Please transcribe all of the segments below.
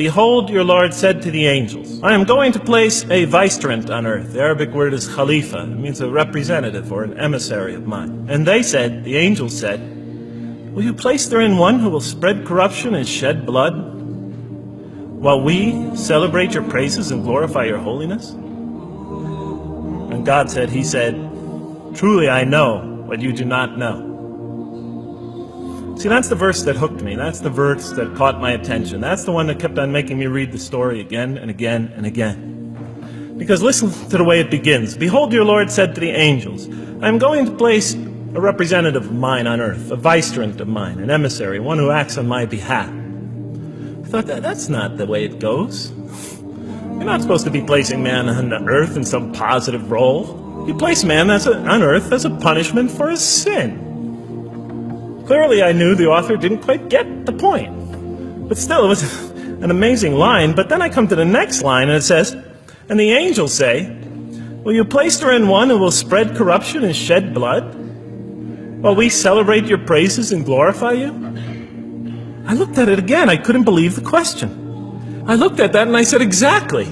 "Behold, your Lord said to the angels, I am going to place a vicegerent on earth." The Arabic word is khalifa. It means a representative or an emissary of mine. "And they said," the angels said, "Will you place therein one who will spread corruption and shed blood, while we celebrate your praises and glorify your holiness?" And God said, He said, "Truly I know what you do not know." See, that's the verse that hooked me. That's the verse that caught my attention. That's the one that kept on making me read the story again and again and again. Because listen to the way it begins. "Behold, your Lord said to the angels, I am going to place a representative of mine on earth, a vicegerent of mine, an emissary, one who acts on my behalf." I thought, that's not the way it goes. You're not supposed to be placing man on earth in some positive role. You place man on earth as a punishment for his sin. Clearly, I knew the author didn't quite get the point. But still, it was an amazing line. But then I come to the next line, and it says, "And the angels say, will you place therein one who will spread corruption and shed blood, while we celebrate your praises and glorify you?" I looked at it again. I couldn't believe the question. I looked at that and I said, exactly.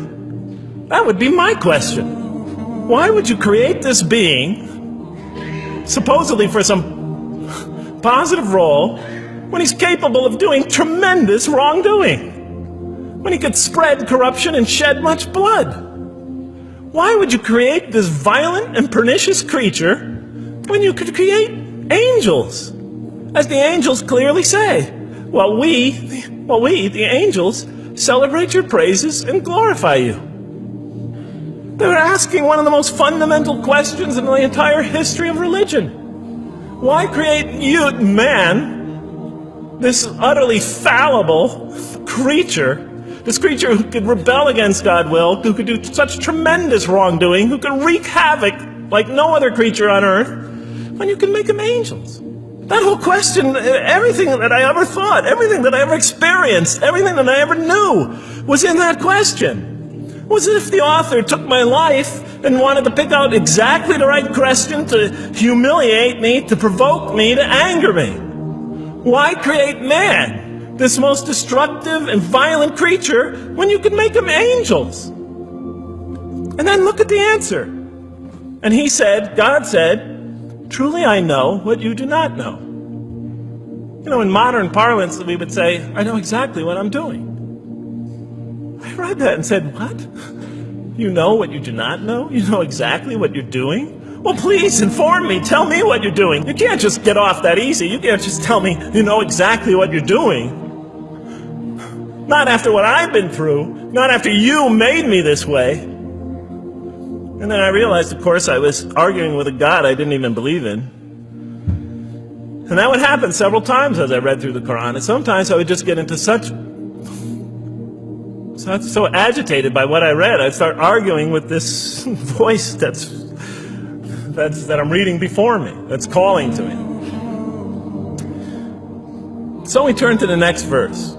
That would be my question. Why would you create this being, supposedly for some positive role, when he's capable of doing tremendous wrongdoing? When he could spread corruption and shed much blood? Why would you create this violent and pernicious creature when you could create angels? As the angels clearly say, while we, the angels, celebrate your praises and glorify you. They were asking one of the most fundamental questions in the entire history of religion. Why create you, man, this utterly fallible creature, this creature who could rebel against God's will, who could do such tremendous wrongdoing, who could wreak havoc like no other creature on earth, when you can make them angels? That whole question, everything that I ever thought, everything that I ever experienced, everything that I ever knew was in that question. It was as if the author took my life and wanted to pick out exactly the right question to humiliate me, to provoke me, to anger me. Why create man, this most destructive and violent creature, when you could make them angels? And then look at the answer. And he said, God said, "Truly I know what you do not know." You know, in modern parlance, we would say, "I know exactly what I'm doing." I read that and said, what? You know what you do not know? You know exactly what you're doing? Well, please inform me. Tell me what you're doing. You can't just get off that easy. You can't just tell me you know exactly what you're doing. Not after what I've been through. Not after you made me this way. And then I realized, of course, I was arguing with a God I didn't even believe in. And that would happen several times as I read through the Quran. And sometimes I would just get into so agitated by what I read, I'd start arguing with this voice that I'm reading before me, that's calling to me. So we turn to the next verse.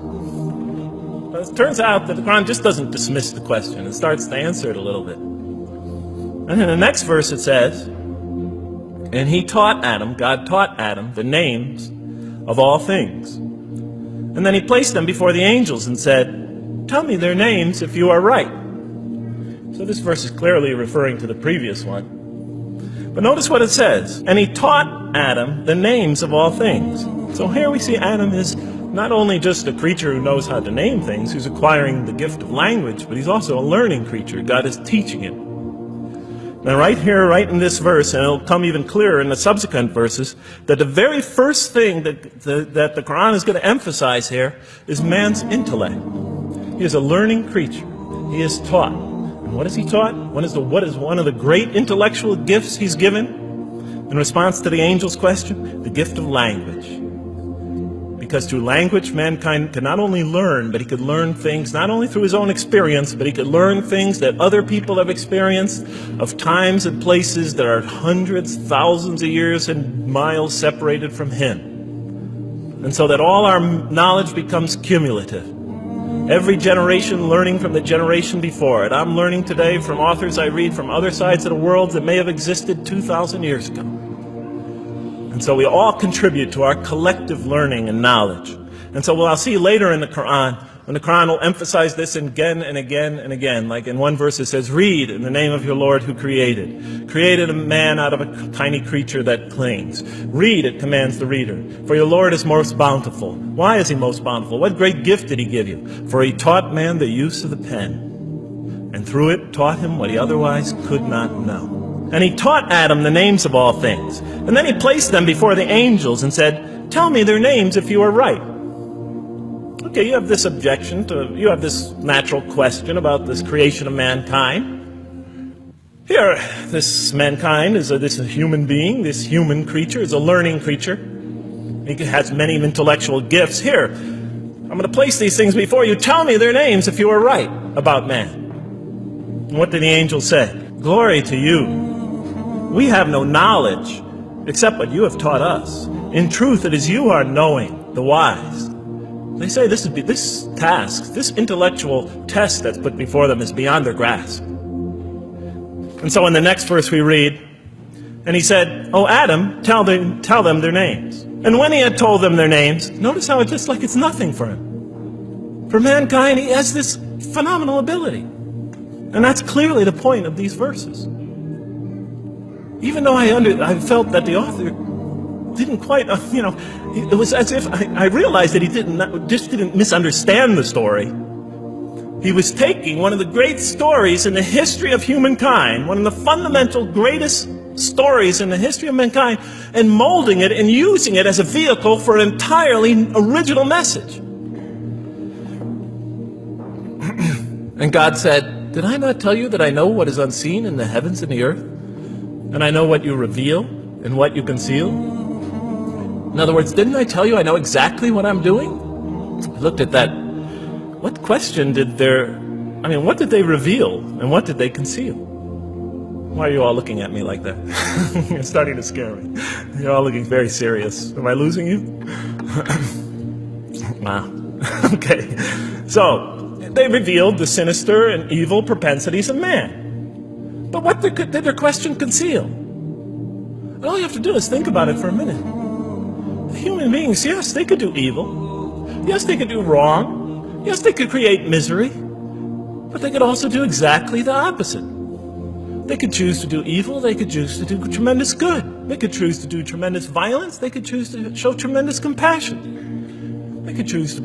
It turns out that the Quran just doesn't dismiss the question. It starts to answer it a little bit. And in the next verse it says, "And he taught Adam," God taught Adam, "the names of all things. And then he placed them before the angels and said, tell me their names if you are right." So this verse is clearly referring to the previous one. But notice what it says. "And he taught Adam the names of all things." So here we see Adam is not only just a creature who knows how to name things, who's acquiring the gift of language, but he's also a learning creature. God is teaching him. Now right here, right in this verse, and it'll come even clearer in the subsequent verses, that the very first thing that the Quran is going to emphasize here is man's intellect. He is a learning creature. He is taught. And what is he taught? What is one of the great intellectual gifts he's given in response to the angel's question? The gift of language. Because through language, mankind can not only learn, but he could learn things not only through his own experience, but he could learn things that other people have experienced of times and places that are hundreds, thousands of years and miles separated from him. And so that all our knowledge becomes cumulative. Every generation learning from the generation before it. I'm learning today from authors I read from other sides of the world that may have existed 2,000 years ago. And so we all contribute to our collective learning and knowledge. And so what I'll see later in the Quran, And the Quran will emphasize this again and again and again. Like in one verse it says, read in the name of your Lord who created a man out of a tiny creature that clings. Read, it commands the reader. For your Lord is most bountiful. Why is he most bountiful? What great gift did he give you? For he taught man the use of the pen, and through it taught him what he otherwise could not know. And he taught Adam the names of all things. And then he placed them before the angels and said, tell me their names if you are right. Okay, you have this objection you have this natural question about this creation of mankind. Here, this mankind is this human being, this human creature is a learning creature. He has many intellectual gifts. Here, I'm going to place these things before you. Tell me their names if you are right about man. And what did the angel say? Glory to you. We have no knowledge except what you have taught us. In truth, it is you who are knowing, the wise. They say this task, this intellectual test that's put before them is beyond their grasp. And so in the next verse we read, and he said, oh Adam, tell them their names. And when he had told them their names, notice how it's just like it's nothing for him. For mankind, he has this phenomenal ability. And that's clearly the point of these verses. Even though I felt that the author didn't quite, it was as if I realized that he didn't misunderstand the story. He was taking one of the great stories in the history of humankind, one of the fundamental greatest stories in the history of mankind, and molding it and using it as a vehicle for an entirely original message. And God said, did I not tell you that I know what is unseen in the heavens and the earth? And I know what you reveal and what you conceal? In other words, didn't I tell you I know exactly what I'm doing? I looked at that. What question what did they reveal and what did they conceal? Why are you all looking at me like that? You're starting to scare me. You're all looking very serious. Am I losing you? Wow. Okay. So, they revealed the sinister and evil propensities of man. But what did their question conceal? And all you have to do is think about it for a minute. Human beings, yes, they could do evil. Yes, they could do wrong. Yes, they could create misery. But they could also do exactly the opposite. They could choose to do evil. They could choose to do tremendous good. They could choose to do tremendous violence. They could choose to show tremendous compassion. They could choose to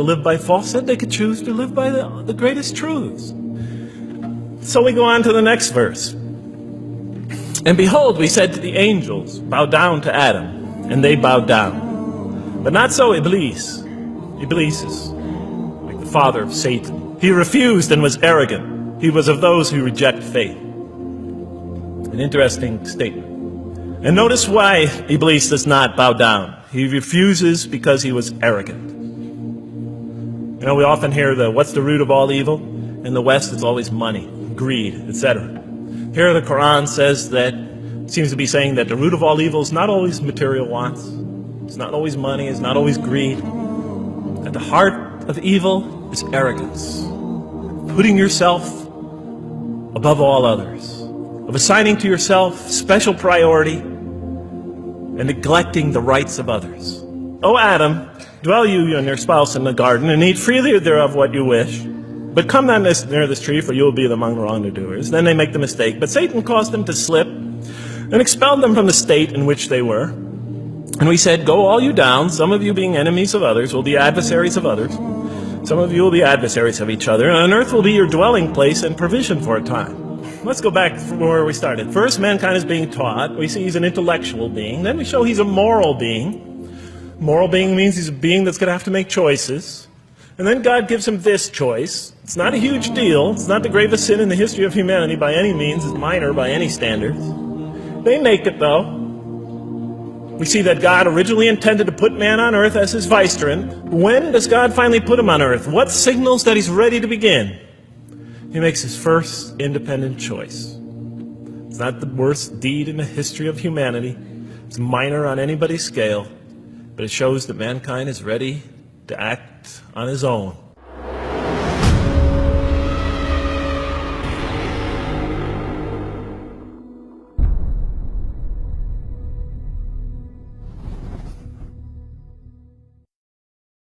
live by falsehood. They could choose to live by the greatest truths. So we go on to the next verse. And behold, we said to the angels, bow down to Adam, and they bowed down. But not so Iblis. Iblis is like the father of Satan. He refused and was arrogant. He was of those who reject faith. An interesting statement. And notice why Iblis does not bow down. He refuses because he was arrogant. You know, we often hear what's the root of all evil? In the West, it's always money, greed, etc. Here the Quran says seems to be saying that the root of all evil is not always material wants. It's not always money, it's not always greed. At the heart of evil is arrogance. Putting yourself above all others. Of assigning to yourself special priority and neglecting the rights of others. O Adam, dwell you and your spouse in the garden, and eat freely thereof what you wish. But come not near this tree, for you will be among the wrongdoers. Then they make the mistake. But Satan caused them to slip and expelled them from the state in which they were. And we said, go all you down, some of you being enemies of others, will be adversaries of others. Some of you will be adversaries of each other, and on earth will be your dwelling place and provision for a time. Let's go back from where we started. First, mankind is being taught. We see he's an intellectual being. Then we show he's a moral being. Moral being means he's a being that's going to have to make choices. And then God gives him this choice. It's not a huge deal. It's not the gravest sin in the history of humanity by any means. It's minor by any standards. They make it, though. We see that God originally intended to put man on earth as his vicegerent. When does God finally put him on earth? What signals that he's ready to begin? He makes his first independent choice. It's not the worst deed in the history of humanity. It's minor on anybody's scale. But it shows that mankind is ready to act on his own.